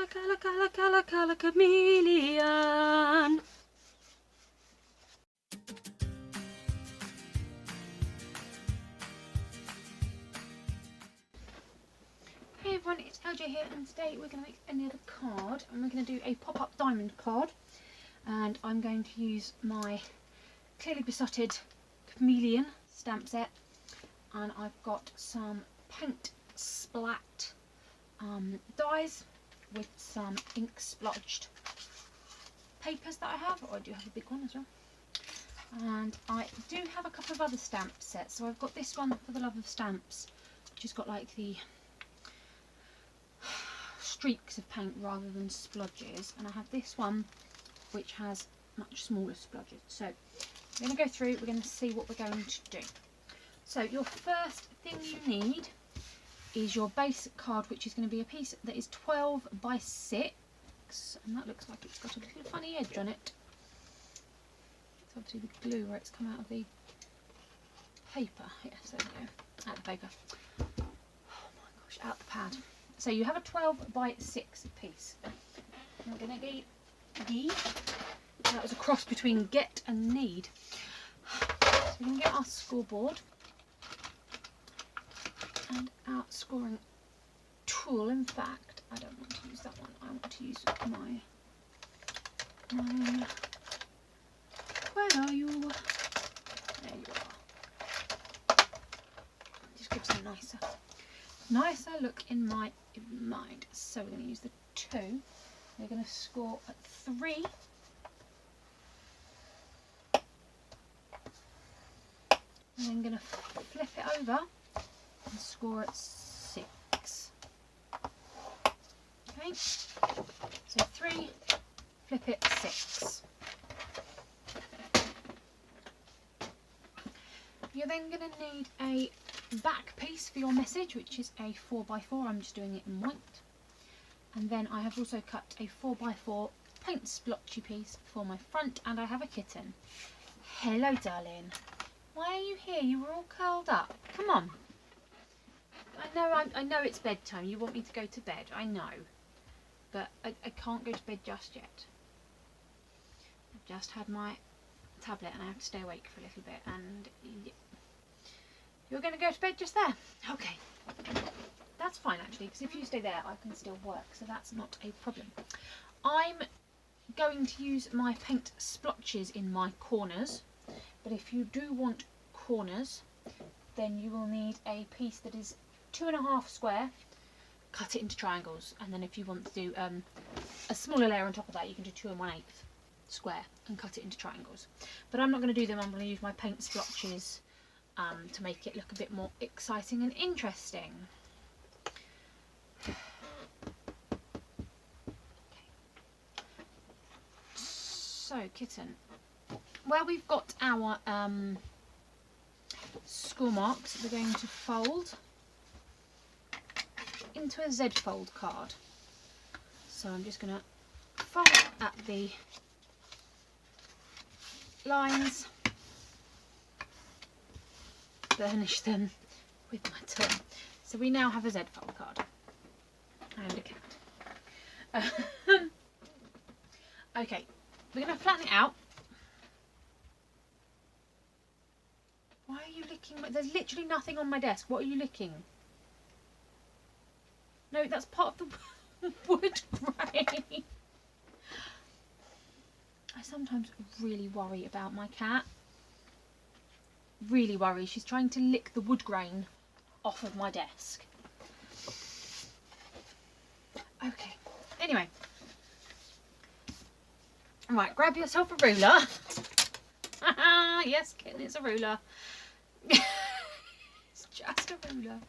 Colour, chameleon. Hey everyone, it's LJ here, and today we're going to make another card, and we're going to do a pop-up diamond card. And I'm going to use my clearly besotted Chameleon stamp set, and I've got some paint splat dies with some ink splotched papers that I have, or I do have a big one as well. And I do have a couple of other stamp sets, so I've got this one for the love of stamps, which has got like the streaks of paint rather than splodges, and I have this one which has much smaller splodges. So we're going to go through, we're going to see what we're going to do. So your first thing you need is your base card, which is going to be a piece that is 12 by 6, and that looks like it's got a little funny edge on it. It's obviously the glue where it's come out of the paper. Yes, there we go, out the paper. Oh my gosh, out the pad. So you have a 12 by 6 piece. I'm going to get, that was a cross between get and need. So we can get our scoreboard and our scoring tool. In fact, I don't want to use that one. I want to use my where are you? There you are. Just gives a nicer look in my mind. So we're going to use the 2. We're going to score at 3. And I'm going to flip it over and score at 6. Okay, so 3, flip it, 6. You're then going to need a back piece for your message, which is a 4x4. I'm just doing it in white. And then I have also cut a 4x4 paint splotchy piece for my front, and I have a kitten. Hello, darling. Why are you here? You were all curled up. Come on. I know it's bedtime. You want me to go to bed. I know. But I can't go to bed just yet. I've just had my tablet and I have to stay awake for a little bit. And you're going to go to bed just there. Okay. That's fine actually, because if you stay there I can still work. So that's not a problem. I'm going to use my paint splotches in my corners. But if you do want corners, then you will need a piece that is 2.5 square, cut it into triangles, and then if you want to do a smaller layer on top of that, you can do 2 1/8 square and cut it into triangles. But I'm not going to do them. I'm going to use my paint splotches to make it look a bit more exciting and interesting. Okay. So, kitten. Where we've got our score marks, we're going to fold into a Z fold card. So I'm just going to fold at the lines, burnish them with my tongue. So we now have a Z fold card and a cat. Okay, we're going to flatten it out. Why are you licking? There's literally nothing on my desk. What are you licking? No, that's part of the wood grain. I sometimes really worry about my cat. Really worry. She's trying to lick the wood grain off of my desk. Okay. Anyway. Right, grab yourself a ruler. Yes, kitten, it's a ruler. It's just a ruler.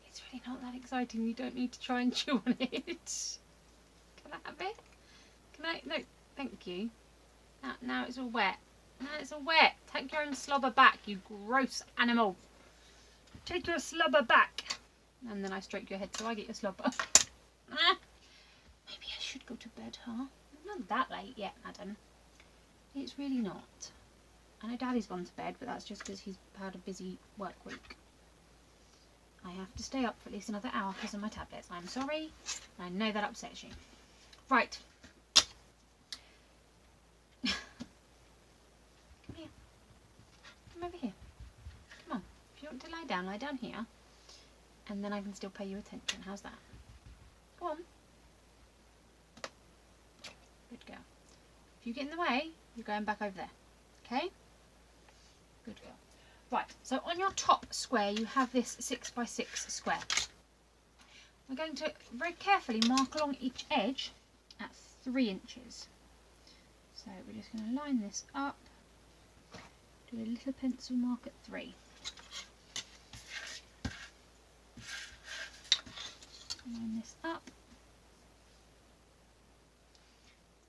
It's really not that exciting. You don't need to try and chew on it. Can I have it? Can I? No, thank you. Now it's all wet. Now it's all wet. Take your own slobber back, you gross animal. Take your slobber back. And then I stroke your head so I get your slobber. Maybe I should go to bed, huh? Not that late yet, madam. It's really not. I know Daddy's gone to bed, but that's just because he's had a busy work week. I have to stay up for at least another hour because of my tablets. I'm sorry. I know that upsets you. Right. Come here. Come over here. Come on. If you want to lie down here. And then I can still pay you attention. How's that? Go on. Good girl. If you get in the way, you're going back over there. Okay? Good girl. Right, so on your top square you have this 6x6 square. We're going to very carefully mark along each edge at 3 inches. So we're just going to line this up, do a little pencil mark at 3. Line this up,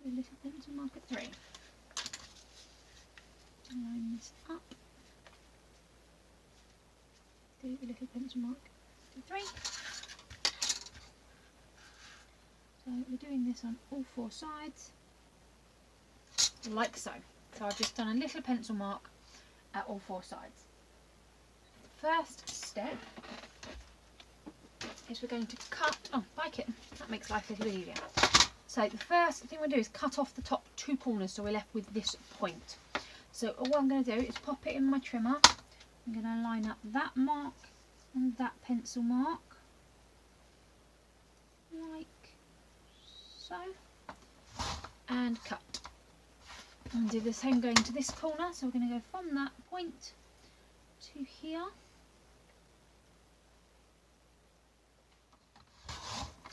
do a little pencil mark at 3. Line this up, do a little pencil mark at 3. So we're doing this on all 4 sides, like so. So I've just done a little pencil mark at all 4 sides. First step is we're going to cut, oh, bye kitten, that makes life a little bit easier. So the first thing we'll do is cut off the top 2 corners so we're left with this point. So all I'm going to do is pop it in my trimmer. I'm going to line up that mark and that pencil mark, like so, and cut. And do the same going to this corner, so we're going to go from that point to here,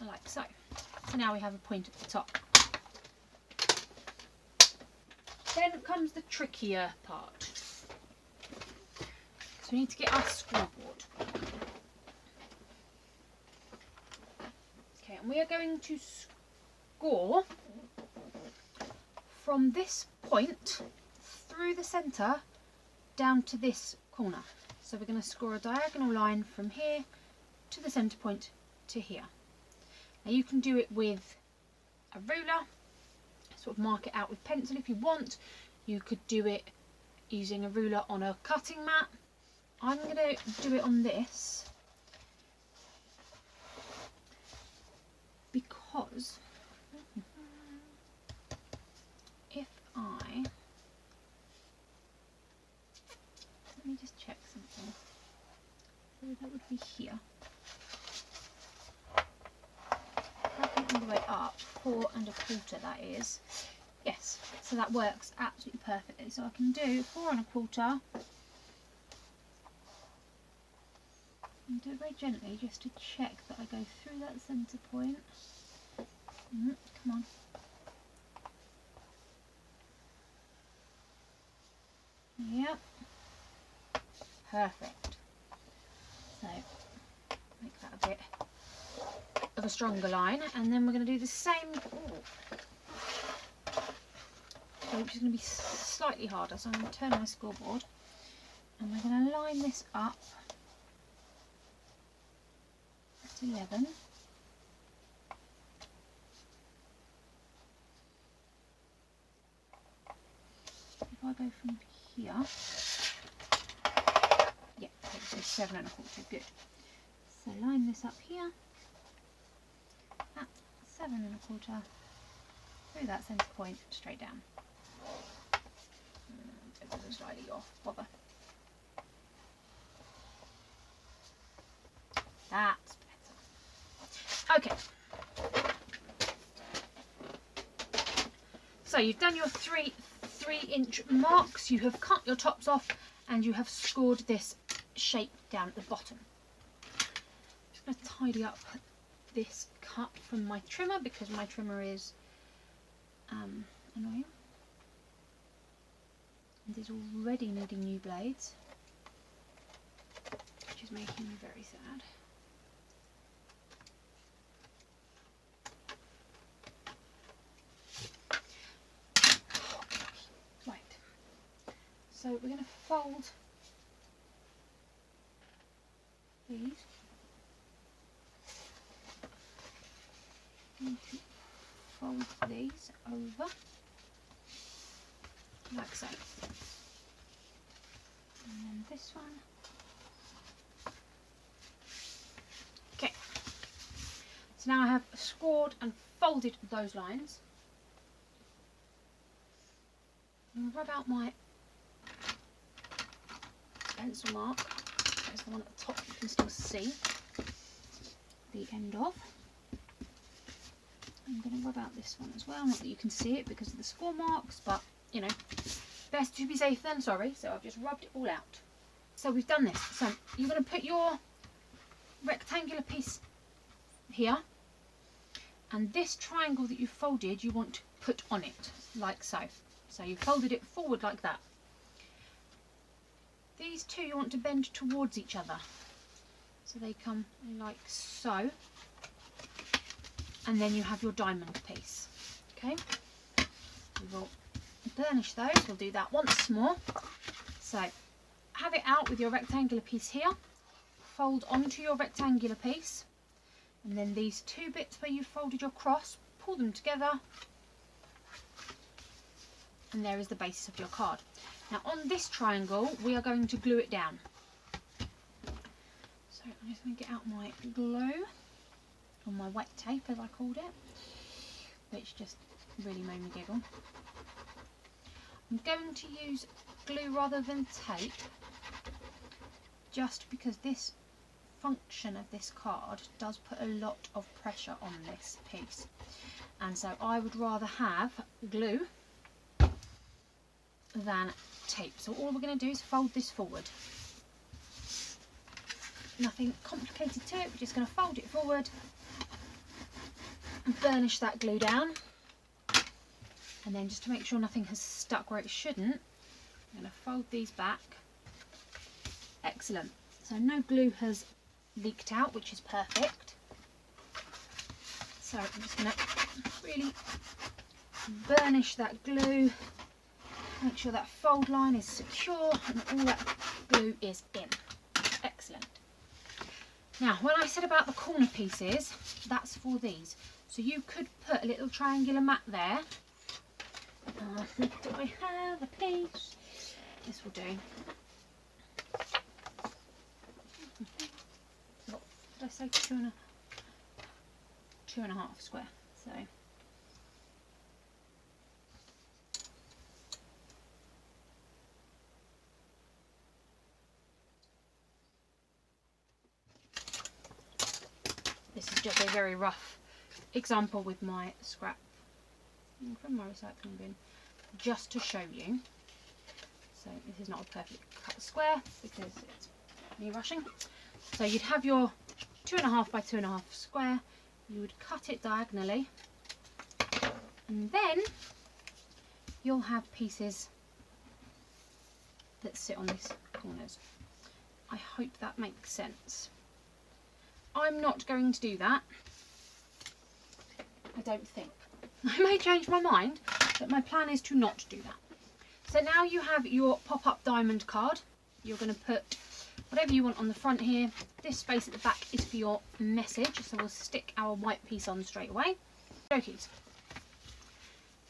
like so. So now we have a point at the top. Then comes the trickier part. So we need to get our scoreboard. Okay, and we are going to score from this point through the centre down to this corner. So we're going to score a diagonal line from here to the centre point to here. Now you can do it with a ruler, sort of mark it out with pencil if you want. You could do it using a ruler on a cutting mat. I'm going to do it on this because if let me just check something. So that would be here. All the way up, 4 1/4 that is. Yes, so that works absolutely perfectly. So I can do 4 1/4 and do it very gently just to check that I go through that centre point. Come on. Yep. Perfect. So make that a bit of a stronger line, and then we're going to do the same, which is going to be slightly harder. So I'm going to turn my scoreboard and we're going to line this up at 11. If I go from here, yeah, so 7 1/4, good. So line this up here at 7 1/4 through that centre point straight down. It was slightly off, bother. That's better. Okay. So you've done your 3-inch marks, you have cut your tops off, and you have scored this shape down at the bottom. I'm just going to tidy up this cut from my trimmer because my trimmer is annoying and is already needing new blades, which is making me very sad. Right, so we're going to fold these. Going to fold these over like so, and then this one. Okay, so now I have scored and folded those lines, I'm going to rub out my pencil mark. There's the one at the top you can still see the end of. I'm going to rub out this one as well, not that you can see it because of the score marks, but you know, best to be safe than sorry. So I've just rubbed it all out. So we've done this. So you're going to put your rectangular piece here, and this triangle that you folded you want to put on it like so. So you folded it forward like that. These two you want to bend towards each other, so they come like so, and then you have your diamond piece. Okay, we will burnish those. We'll do that once more. So have it out with your rectangular piece here, fold onto your rectangular piece, and then these two bits where you folded your cross, pull them together, and there is the basis of your card. Now on this triangle we are going to glue it down. So I'm just going to get out my glue, or my wet tape as I called it, which just really made me giggle. I'm going to use glue rather than tape, just because this function of this card does put a lot of pressure on this piece, and so I would rather have glue than tape. So all we're going to do is fold this forward. Nothing complicated to it, we're just going to fold it forward and burnish that glue down, and then just to make sure nothing has stuck where it shouldn't, I'm going to fold these back. Excellent. So no glue has leaked out, which is perfect. So I'm just going to really burnish that glue, make sure that fold line is secure and all that glue is in. Excellent. Now when I said about the corner pieces, that's for these. So you could put a little triangular mat there. Do I have a piece? This will do. What did I say? 2.5 square. So this is just a very rough example with my scrap from my recycling bin, just to show you. So this is not a perfect cut square because it's me rushing. So you'd have your 2.5 by 2.5 square, you would cut it diagonally, and then you'll have pieces that sit on these corners. I hope that makes sense. I'm not going to do that, I don't think. I may change my mind, but my plan is to not do that. So now you have your pop-up diamond card. You're going to put whatever you want on the front here. This space at the back is for your message, so we'll stick our white piece on straight away. Okay.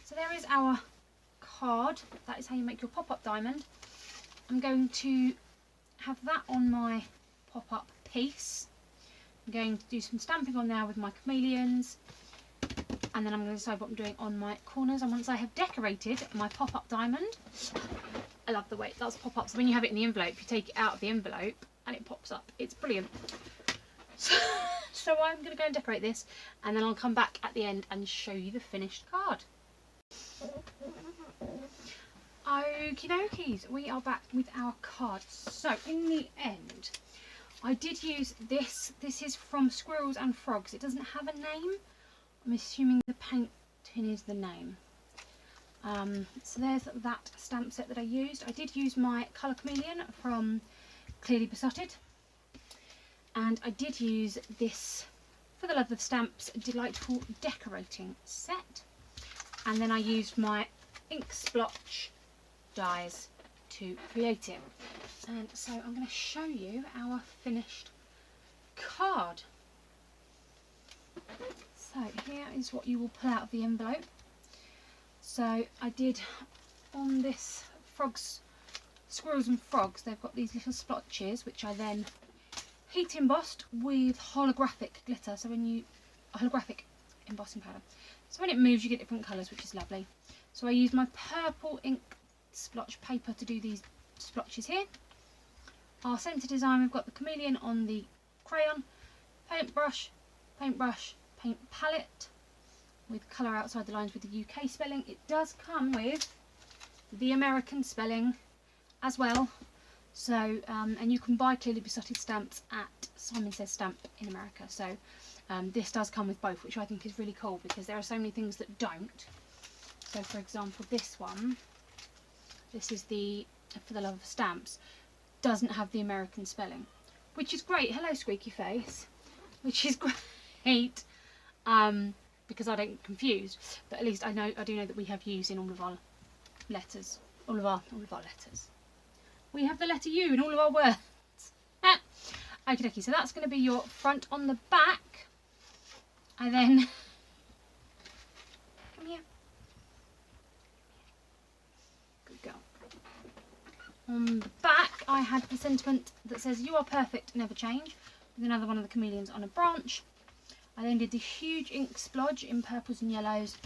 So there is our card. That is how you make your pop-up diamond. I'm going to have that on my pop-up piece. I'm going to do some stamping on there with my chameleons, and then I'm going to decide what I'm doing on my corners. And once I have decorated my pop-up diamond, I love the way it does pop up. So when you have it in the envelope, you take it out of the envelope and it pops up. It's brilliant. So I'm going to go and decorate this, and then I'll come back at the end and show you the finished card. Okie dokies, we are back with our card. So in the end, I did use this. This is from Squirrels and Frogs. It doesn't have a name. I'm assuming the paint tin is the name. So there's that stamp set that I used. I did use my colour chameleon from Clearly Besotted, and I did use this For the Love of Stamps delightful decorating set, and then I used my ink splotch dies to create it. And so I'm going to show you our finished card. So here is what you will pull out of the envelope. So I did on this Squirrels and Frogs, they've got these little splotches which I then heat embossed with holographic glitter. So when you holographic embossing powder. So when it moves you get different colours, which is lovely. So I use my purple ink splotch paper to do these splotches here. Our centre design, we've got the Chameleon on the crayon, paintbrush, paint palette with colour outside the lines with the UK spelling. It does come with the American spelling as well. So, and you can buy clearly besotted stamps at Simon Says Stamp in America. So this does come with both, which I think is really cool because there are so many things that don't. So for example, this one, this is the For the Love of Stamps, doesn't have the American spelling, which is great. Hello Squeaky Face, which is great because I don't get confused. But at least I do know that we have U's in all of our letters, all of our letters. We have the letter U in all of our words. Okie dokie, so that's going to be your front on the back. And then, come here. Good girl. On the back, I had the sentiment that says, "You are perfect, never change," with another one of the chameleons on a branch. I then did the huge ink splodge in purples and yellows,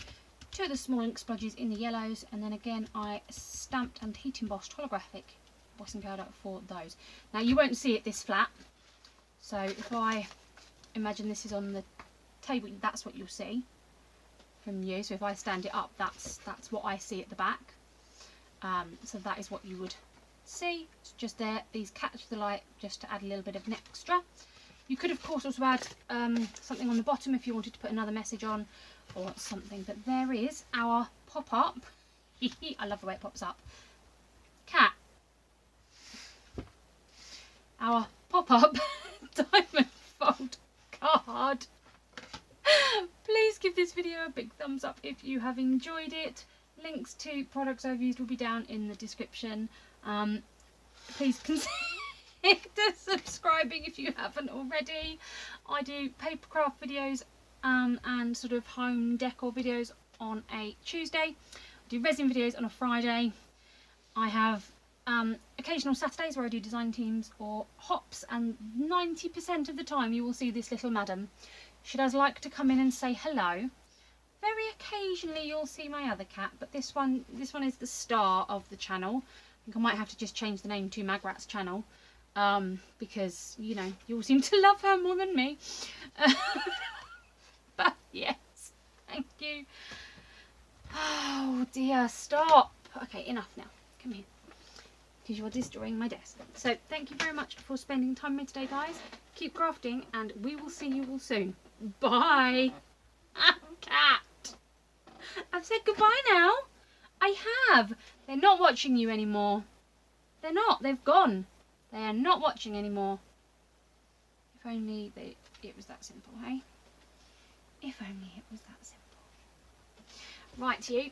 two of the small ink splodges in the yellows, and then again I stamped and heat embossed holographic embossing powder for those. Now you won't see it this flat, so if I imagine this is on the table, that's what you'll see from you. So if I stand it up, that's what I see at the back. So that is what you would see. It's just there, these catch the light just to add a little bit of an extra. You could of course also add something on the bottom if you wanted to put another message on or something, but there is our pop-up. I love the way it pops up. Cat. Our pop-up diamond fold card. Please give this video a big thumbs up if you have enjoyed it. Links to products I've used will be down in the description. Please consider subscribing if you haven't already. I do paper craft videos and sort of home decor videos on a Tuesday. I do resin videos on a Friday. I have occasional Saturdays where I do design teams or hops, and 90% of the time you will see this little madam. She does like to come in and say hello. Very occasionally you'll see my other cat, but this one is the star of the channel. I think I might have to just change the name to Magrat's channel because, you know, you all seem to love her more than me. But yes, thank you. Oh dear, stop. Okay, enough now. Come here, because you're destroying my desk. So thank you very much for spending time with me today, guys. Keep crafting and we will see you all soon. Bye. Cat. I've said goodbye now. I have. They're not watching you anymore. They're not. They've gone. They are not watching anymore. If only it was that simple, hey? If only it was that simple. Right, you.